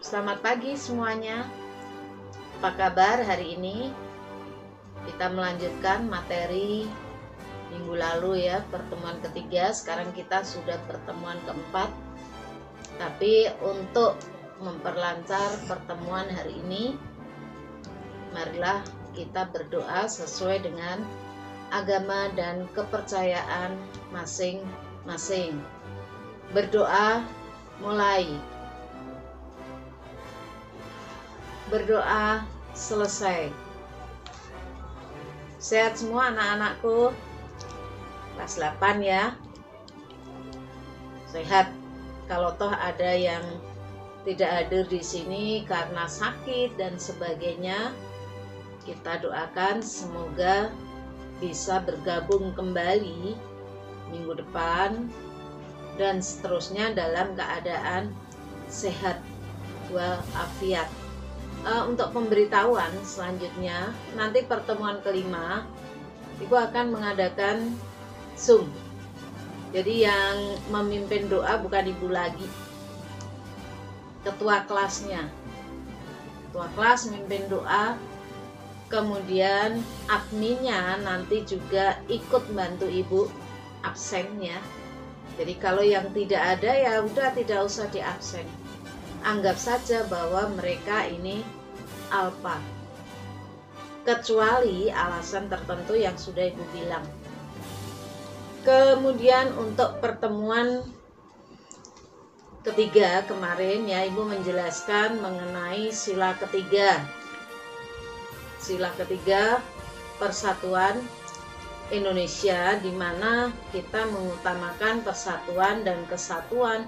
Selamat pagi semuanya. Apa kabar hari ini? Kita melanjutkan materi minggu lalu ya, pertemuan ketiga. Sekarang kita sudah pertemuan keempat. Tapi untuk memperlancar pertemuan hari ini, marilah kita berdoa sesuai dengan agama dan kepercayaan masing-masing. Berdoa mulai. Berdoa selesai. Sehat semua anak-anakku? Kelas 8 ya. Sehat. Kalau toh ada yang tidak hadir di sini karena sakit dan sebagainya, kita doakan semoga bisa bergabung kembali minggu depan dan seterusnya dalam keadaan sehat walafiat. Untuk pemberitahuan selanjutnya, nanti pertemuan kelima Ibu akan mengadakan Zoom. Jadi yang memimpin doa bukan Ibu lagi, ketua kelasnya. Ketua kelas memimpin doa, kemudian adminnya nanti juga ikut bantu Ibu absen ya. Jadi kalau yang tidak ada ya udah tidak usah diabsen. Anggap saja bahwa mereka ini alfa. Kecuali alasan tertentu yang sudah Ibu bilang. Kemudian untuk pertemuan ketiga kemarin ya, Ibu menjelaskan mengenai sila ketiga. Sila ketiga Persatuan Indonesia, di mana kita mengutamakan persatuan dan kesatuan.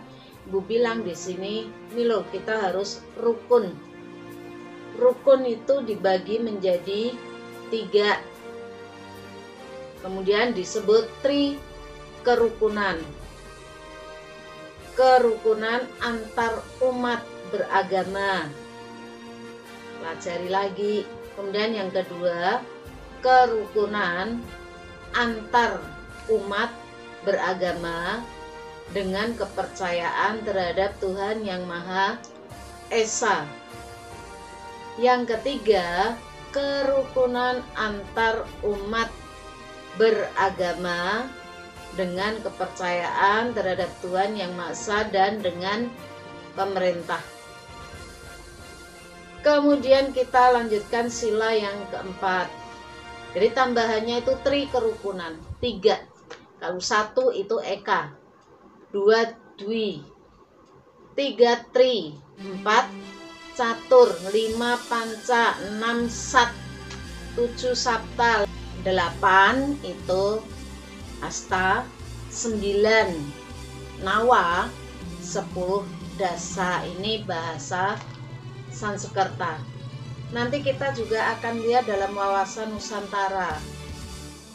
Ibu bilang di sini, ini loh kita harus rukun. Rukun itu dibagi menjadi 3. Kemudian disebut tri kerukunan. Kerukunan antar umat beragama. Pelajari lagi. Kemudian yang kedua, kerukunan antar umat beragama dengan kepercayaan terhadap Tuhan yang Maha Esa. Yang ketiga, kerukunan antar umat beragama dengan kepercayaan terhadap Tuhan yang Maha Esa dan dengan pemerintah. Kemudian kita lanjutkan sila yang keempat. Jadi tambahannya itu tri kerukunan, 3. Kalau 1 itu eka, 2 dwi, 3 tri, 4 catur, 5 panca, 6 sat, 7 sapta, 8 itu asta, 9 nawa, 10 dasa. Ini bahasa Sanskerta. Nanti kita juga akan lihat dalam wawasan Nusantara,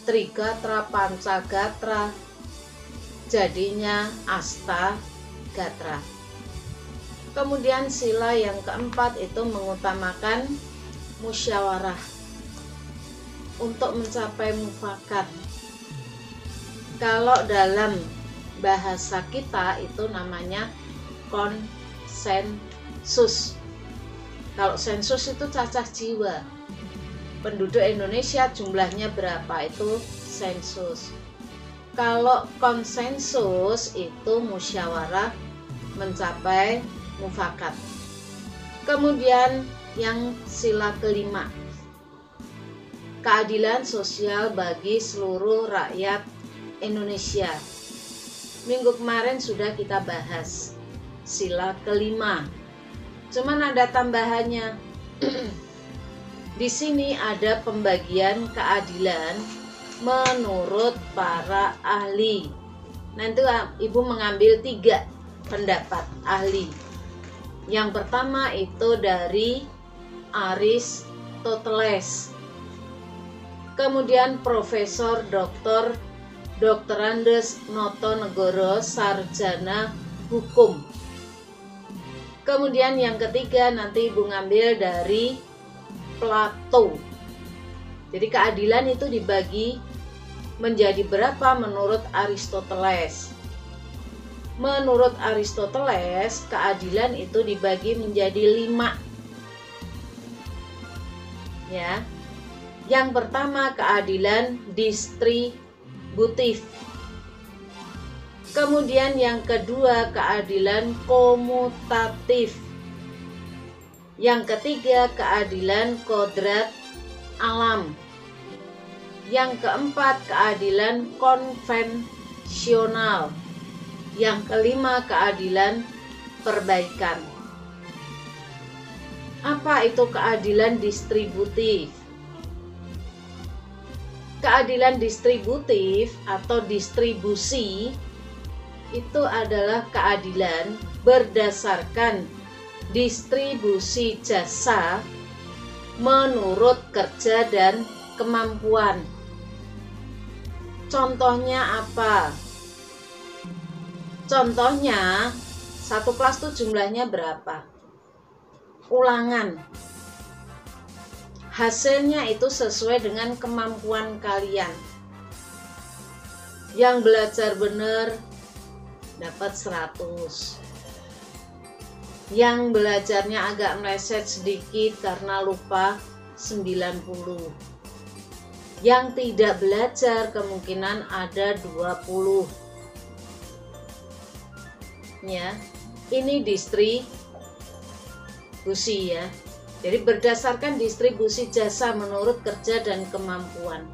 Trigatra, Pancagatra, jadinya asta gatra. Kemudian sila yang keempat itu mengutamakan musyawarah untuk mencapai mufakat. Kalau dalam bahasa kita itu namanya konsensus. Kalau sensus itu cacah jiwa. Penduduk Indonesia jumlahnya berapa, itu sensus. Kalau konsensus itu musyawarah mencapai mufakat. Kemudian yang sila kelima, keadilan sosial bagi seluruh rakyat Indonesia. Minggu kemarin sudah kita bahas sila kelima. Cuman ada tambahannya. Di sini ada pembagian keadilan menurut para ahli. Nanti Ibu mengambil 3 pendapat ahli. Yang pertama itu dari Aristoteles. Kemudian Profesor Dr. Andes Notonegoro, sarjana hukum. Kemudian yang ketiga nanti Ibu ngambil dari Plato. Jadi keadilan itu dibagi menjadi berapa menurut Aristoteles? Menurut Aristoteles, keadilan itu dibagi menjadi 5. Ya. Yang pertama, keadilan distributif. Kemudian yang kedua, keadilan komutatif. Yang ketiga, keadilan kodrat alam. Yang keempat, keadilan konvensional. Yang kelima, keadilan perbaikan. Apa itu keadilan distributif? Keadilan distributif atau distribusi itu adalah keadilan berdasarkan distribusi jasa menurut kerja dan kemampuan. Contohnya apa? Contohnya, satu kelas itu jumlahnya berapa? Ulangan. Hasilnya itu sesuai dengan kemampuan kalian. Yang belajar benar dapat 100. Yang belajarnya agak meleset sedikit karena lupa 90. Yang tidak belajar kemungkinan ada 20. Ya, ini distribusi ya. Jadi berdasarkan distribusi jasa menurut kerja dan kemampuan.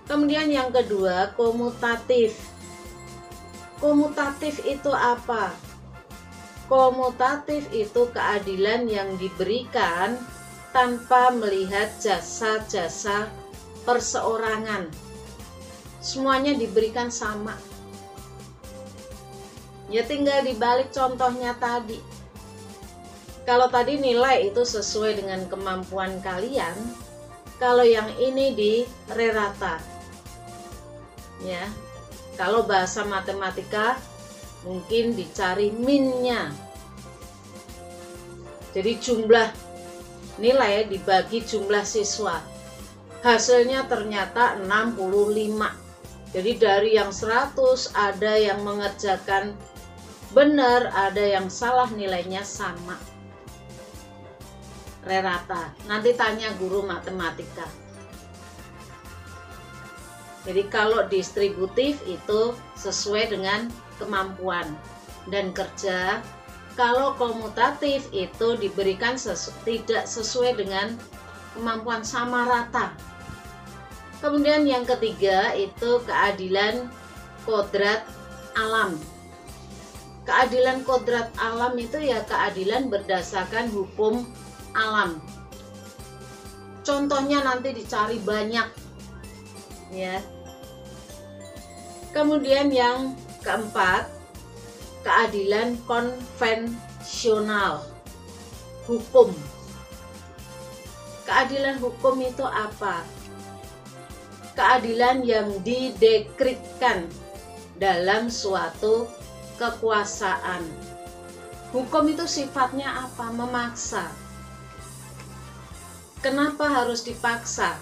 Kemudian yang kedua, komutatif. Komutatif itu apa? Komutatif itu keadilan yang diberikan tanpa melihat jasa-jasa perseorangan. Semuanya diberikan sama. Ya tinggal dibalik contohnya tadi. Kalau tadi nilai itu sesuai dengan kemampuan kalian, kalau yang ini di rerata. Ya. Kalau bahasa matematika mungkin dicari minnya. Jadi jumlah nilai dibagi jumlah siswa. Hasilnya ternyata 65. Jadi dari yang 100 ada yang mengerjakan benar, ada yang salah, nilainya sama. Rerata. Nanti tanya guru matematika. Jadi kalau distributif itu sesuai dengan kemampuan dan kerja. Kalau komutatif itu diberikan tidak sesuai dengan kemampuan, sama rata. Kemudian yang ketiga itu keadilan kodrat alam. Keadilan kodrat alam itu ya keadilan berdasarkan hukum alam. Contohnya nanti dicari banyak ya. Kemudian yang keempat, keadilan konvensional. Hukum. Keadilan hukum itu apa? Keadilan yang didekritkan dalam suatu kekuasaan. Hukum itu sifatnya apa? Memaksa. Kenapa harus dipaksa?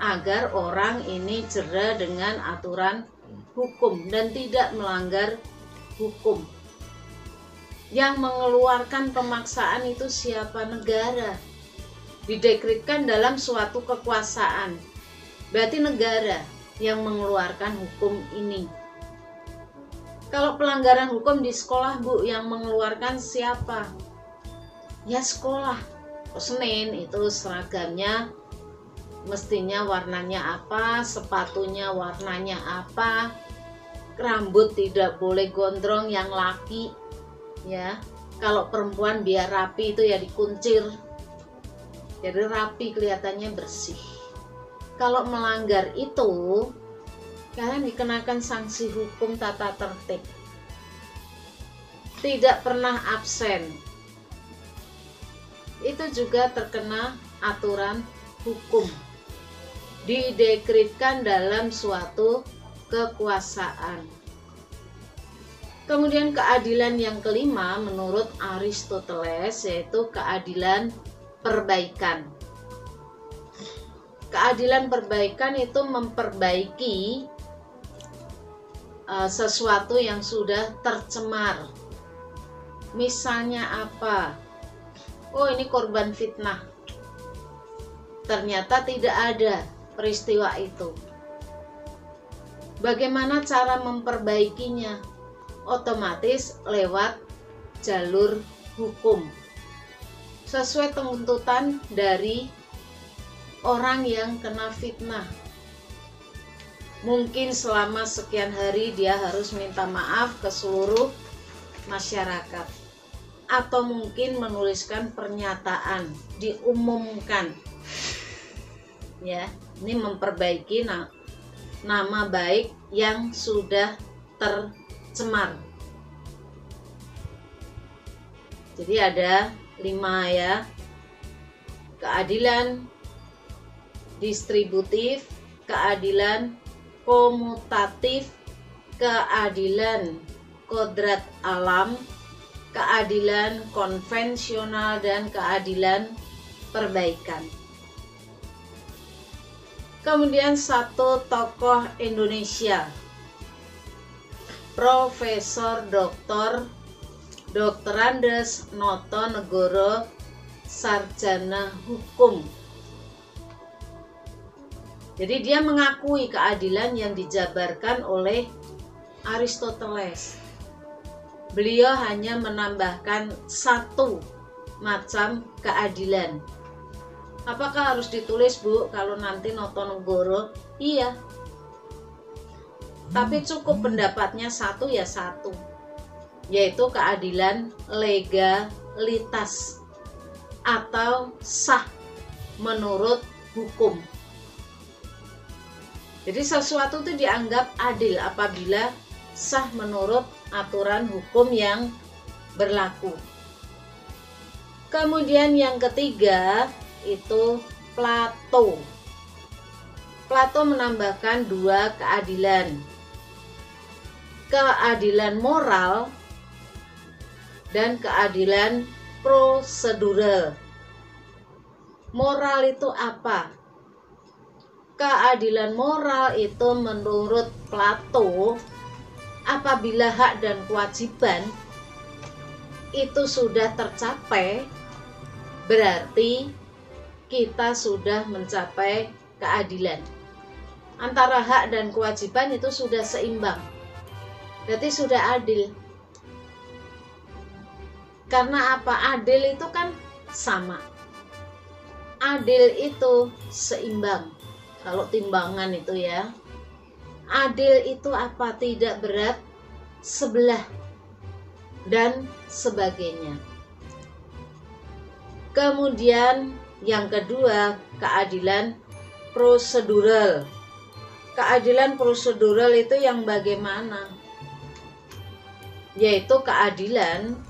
Agar orang ini jera dengan aturan hukum dan tidak melanggar hukum. Yang mengeluarkan pemaksaan itu siapa? Negara. Didekritkan dalam suatu kekuasaan. Berarti negara yang mengeluarkan hukum ini. Kalau pelanggaran hukum di sekolah, Bu, yang mengeluarkan siapa? Ya sekolah. Senin itu seragamnya mestinya warnanya apa, sepatunya warnanya apa, rambut tidak boleh gondrong yang laki, ya. Kalau perempuan biar rapi itu ya dikuncir, jadi rapi kelihatannya bersih. Kalau melanggar itu, kalian dikenakan sanksi hukum tata tertib. Tidak pernah absen. Itu juga terkena aturan hukum. Didekritkan dalam suatu kekuasaan. Kemudian keadilan yang kelima menurut Aristoteles yaitu keadilan perbaikan. Keadilan perbaikan itu memperbaiki sesuatu yang sudah tercemar. Misalnya apa? Oh, ini korban fitnah. Ternyata tidak ada peristiwa itu. Bagaimana cara memperbaikinya? Otomatis lewat jalur hukum. Sesuai tuntutan dari orang yang kena fitnah. Mungkin selama sekian hari dia harus minta maaf ke seluruh masyarakat. Atau mungkin menuliskan pernyataan, diumumkan. Ya, ini memperbaiki nama baik yang sudah tercemar. Jadi ada 5 ya. Keadilan distributif, keadilan komutatif, keadilan kodrat alam, keadilan konvensional, dan keadilan perbaikan. Kemudian satu tokoh Indonesia, Profesor Dr. Andes Notonegoro, sarjana hukum. Jadi dia mengakui keadilan yang dijabarkan oleh Aristoteles. Beliau hanya menambahkan satu macam keadilan. Apakah harus ditulis, Bu, kalau nanti Notonegoro? Iya. Tapi cukup pendapatnya satu ya satu, yaitu keadilan legalitas atau sah menurut hukum. Jadi sesuatu itu dianggap adil apabila sah menurut aturan hukum yang berlaku. Kemudian yang ketiga itu Plato. Plato menambahkan 2 keadilan. Keadilan moral dan keadilan prosedural. Moral itu apa? Keadilan moral itu menurut Plato, apabila hak dan kewajiban itu sudah tercapai, berarti kita sudah mencapai keadilan. Antara hak dan kewajiban itu sudah seimbang, berarti sudah adil. Karena apa? Adil itu kan sama. Adil itu seimbang. Kalau timbangan itu ya. Adil itu apa? Tidak berat sebelah dan sebagainya. Kemudian yang kedua, keadilan prosedural. Keadilan prosedural itu yang bagaimana? Yaitu keadilan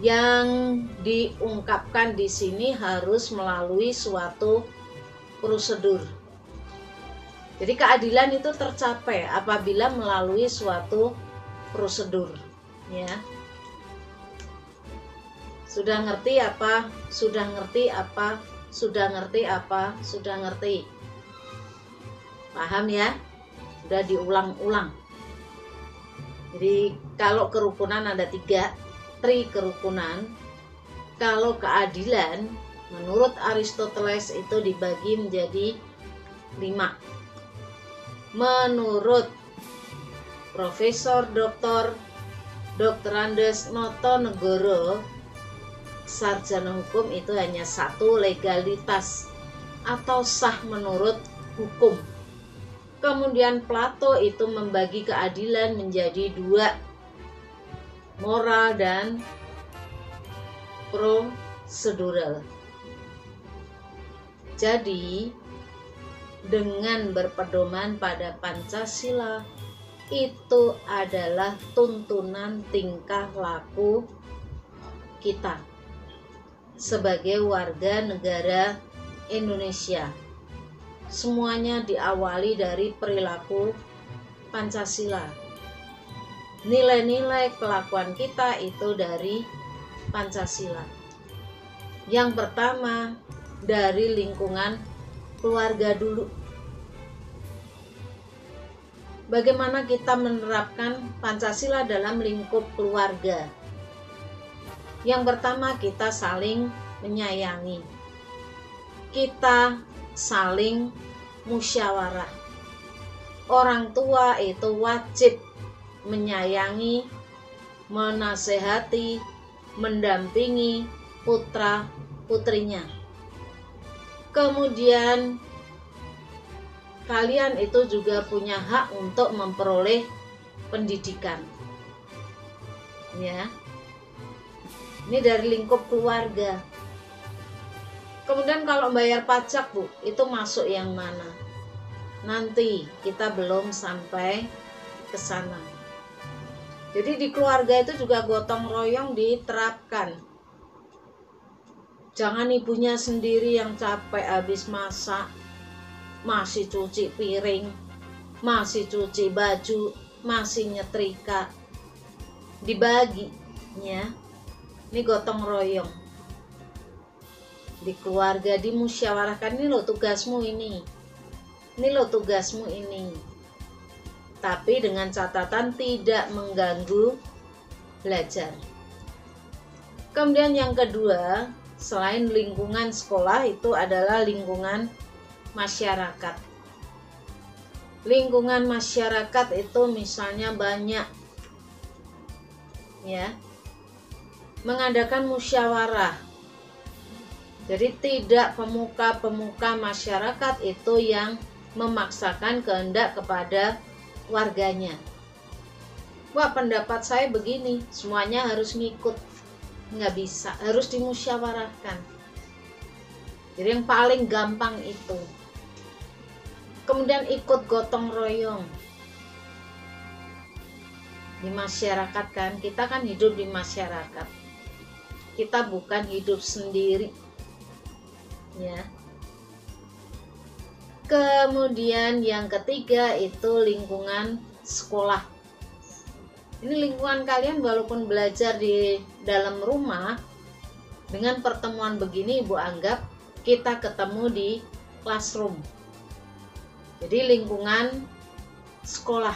yang diungkapkan di sini harus melalui suatu prosedur. Jadi keadilan itu tercapai apabila melalui suatu prosedur, ya. Sudah ngerti apa? Sudah ngerti apa? Sudah ngerti apa? Sudah ngerti. Paham ya? Sudah diulang-ulang. Jadi kalau kerukunan ada 3, kerukunan. Kalau keadilan menurut Aristoteles itu dibagi menjadi 5. Menurut Profesor Dr. Andes Notonegoro, sarjana hukum, itu hanya 1, legalitas atau sah menurut hukum. Kemudian Plato itu membagi keadilan menjadi 2, moral dan prosedural. Jadi dengan berpedoman pada Pancasila, itu adalah tuntunan tingkah laku kita sebagai warga negara Indonesia. Semuanya diawali dari perilaku Pancasila. Nilai-nilai kelakuan kita itu dari Pancasila. Yang pertama, dari lingkungan keluarga dulu. bagaimana kita menerapkan Pancasila dalam lingkup keluarga. Yang pertama, kita saling menyayangi. Kita saling musyawarah. Orang tua itu wajib menyayangi, menasehati, mendampingi putra-putrinya. Kemudian kalian itu juga punya hak untuk memperoleh pendidikan. Ya. Ini dari lingkup keluarga. Kemudian kalau bayar pajak, Bu, itu masuk yang mana? Nanti kita belum sampai ke sana. Jadi di keluarga itu juga gotong royong diterapkan. Jangan ibunya sendiri yang capek habis masak, masih cuci piring, masih cuci baju, masih nyetrika. Dibagi, ya. Ini gotong royong. Di keluarga dimusyawarahkan, ini loh tugasmu ini. Ini loh tugasmu ini. Tapi dengan catatan tidak mengganggu belajar. Kemudian yang kedua, selain lingkungan sekolah, itu adalah lingkungan masyarakat. Lingkungan masyarakat itu misalnya banyak, ya, mengadakan musyawarah. Jadi tidak pemuka-pemuka masyarakat itu yang memaksakan kehendak kepada warganya. Wah, pendapat saya begini, semuanya harus ngikut. Nggak bisa, harus dimusyawarahkan. Jadi yang paling gampang itu. Kemudian ikut gotong royong. Di masyarakat kan, kita kan hidup di masyarakat. Kita bukan hidup sendiri. Ya. Kemudian yang ketiga itu lingkungan sekolah. Ini lingkungan kalian walaupun belajar di dalam rumah, dengan pertemuan begini Ibu anggap kita ketemu di classroom. Jadi lingkungan sekolah.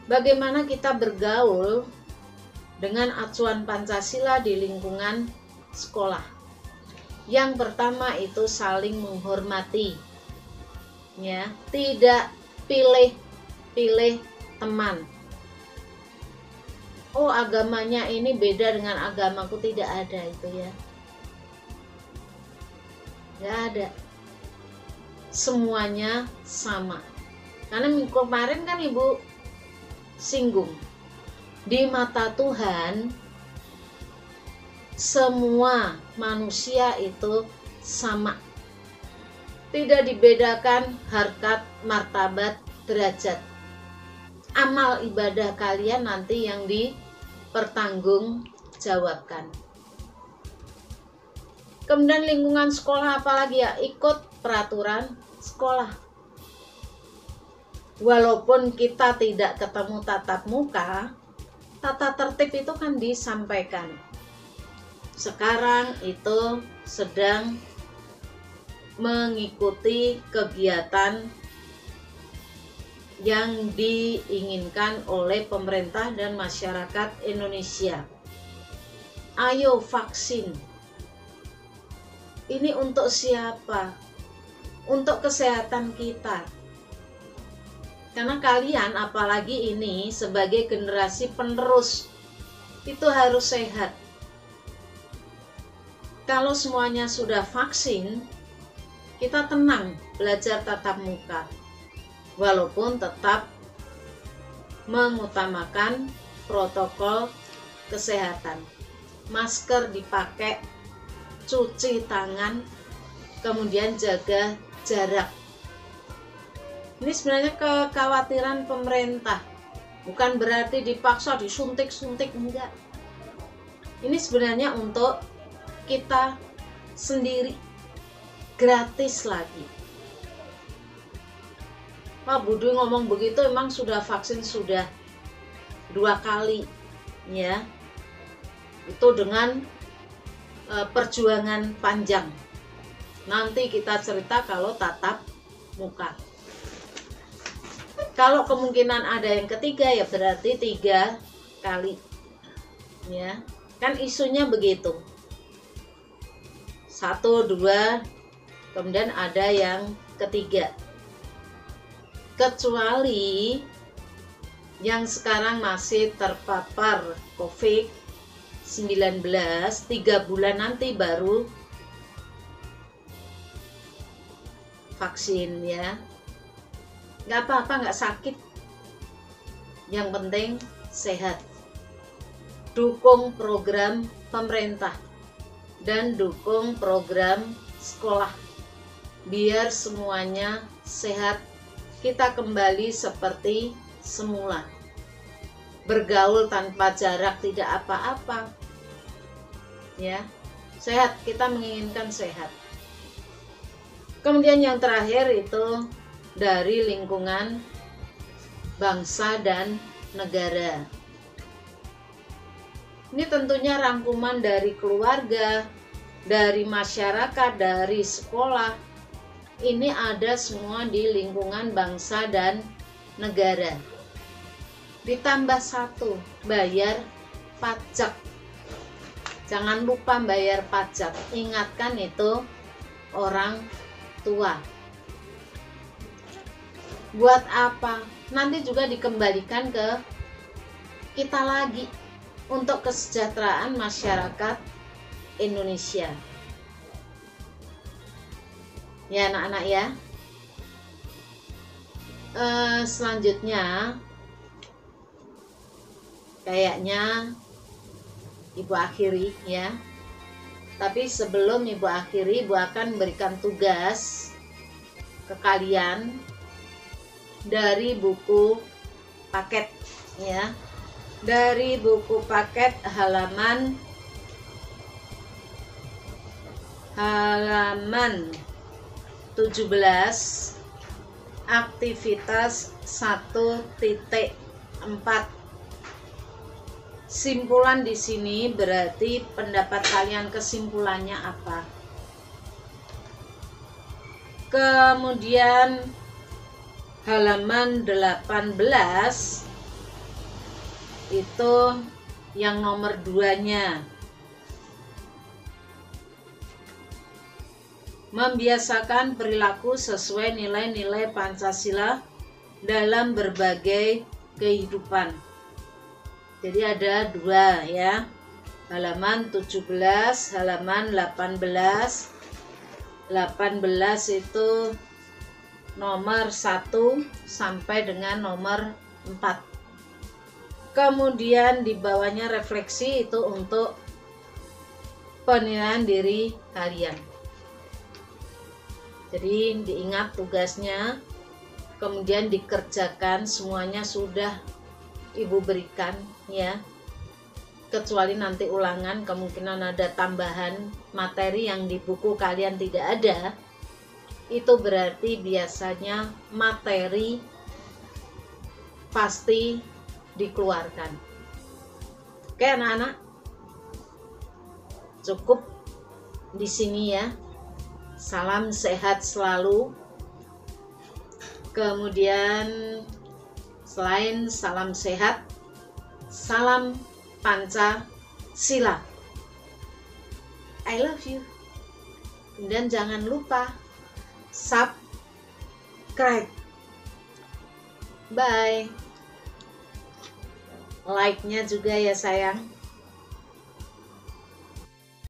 Bagaimana kita bergaul dengan acuan Pancasila di lingkungan sekolah. Yang pertama itu saling menghormati. Ya, tidak pilih-pilih teman. Oh, agamanya ini beda dengan agamaku, tidak ada itu ya. Nggak ada. Semuanya sama. Karena minggu kemarin kan Ibu singgung, di mata Tuhan semua manusia itu sama. Tidak dibedakan harkat, martabat, derajat. Amal ibadah kalian nanti yang dipertanggungjawabkan. Kemudian lingkungan sekolah apalagi ya, ikut peraturan sekolah. Walaupun kita tidak ketemu tatap muka, tata tertib itu kan disampaikan. Sekarang itu sedang mengikuti kegiatan yang diinginkan oleh pemerintah dan masyarakat Indonesia. Ayo vaksin. Ini untuk siapa? Untuk kesehatan kita. Karena kalian apalagi ini sebagai generasi penerus itu harus sehat. Kalau semuanya sudah vaksin, kita tenang belajar tatap muka. Walaupun tetap mengutamakan protokol kesehatan. Masker dipakai, cuci tangan, kemudian jaga jarak. Ini sebenarnya kekhawatiran pemerintah. Bukan berarti dipaksa disuntik-suntik, enggak. Ini sebenarnya untuk kita sendiri, gratis lagi. Pak Budi ngomong begitu, emang sudah vaksin sudah 2 kali ya. Itu dengan perjuangan panjang. Nanti kita cerita kalau tatap muka. Kalau kemungkinan ada yang ketiga ya berarti 3 kali. Ya, kan isunya begitu. 1, 2, kemudian ada yang ketiga. Kecuali yang sekarang masih terpapar COVID-19, 3 bulan nanti baru vaksin ya. Nggak apa-apa, nggak sakit. Yang penting sehat. Dukung program pemerintah dan dukung program sekolah. Biar semuanya sehat. Kita kembali seperti semula. Bergaul tanpa jarak, tidak apa-apa. Ya, sehat, kita menginginkan sehat. Kemudian yang terakhir itu dari lingkungan bangsa dan negara. Ini tentunya rangkuman dari keluarga, dari masyarakat, dari sekolah. Ini ada semua di lingkungan bangsa dan negara. Ditambah 1, bayar pajak. Jangan lupa bayar pajak. Ingatkan itu orang tua. Buat apa? Nanti juga dikembalikan ke kita lagi untuk kesejahteraan masyarakat Indonesia. Ya anak-anak ya. Selanjutnya kayaknya Ibu akhiri ya. Tapi sebelum Ibu akhiri, Ibu akan memberikan tugas ke kalian dari buku paket ya. Dari buku paket halaman 17, aktivitas 1.4. Simpulan di sini berarti pendapat kalian, kesimpulannya apa? Kemudian halaman 18 itu yang nomor 2-nya. Membiasakan perilaku sesuai nilai-nilai Pancasila dalam berbagai kehidupan. Jadi ada 2 ya. Halaman 17, halaman 18. 18 itu nomor 1 sampai dengan nomor 4. Kemudian di bawahnya refleksi itu untuk penilaian diri kalian. Jadi diingat tugasnya, kemudian dikerjakan, semuanya sudah Ibu berikan ya. Kecuali nanti ulangan kemungkinan ada tambahan materi yang di buku kalian tidak ada. Itu berarti biasanya materi pasti dikeluarkan. Oke anak-anak, cukup di sini ya. Salam sehat selalu. Kemudian selain salam sehat, salam Pancasila. I love you. Dan jangan lupa subscribe. Bye. Like-nya juga ya sayang.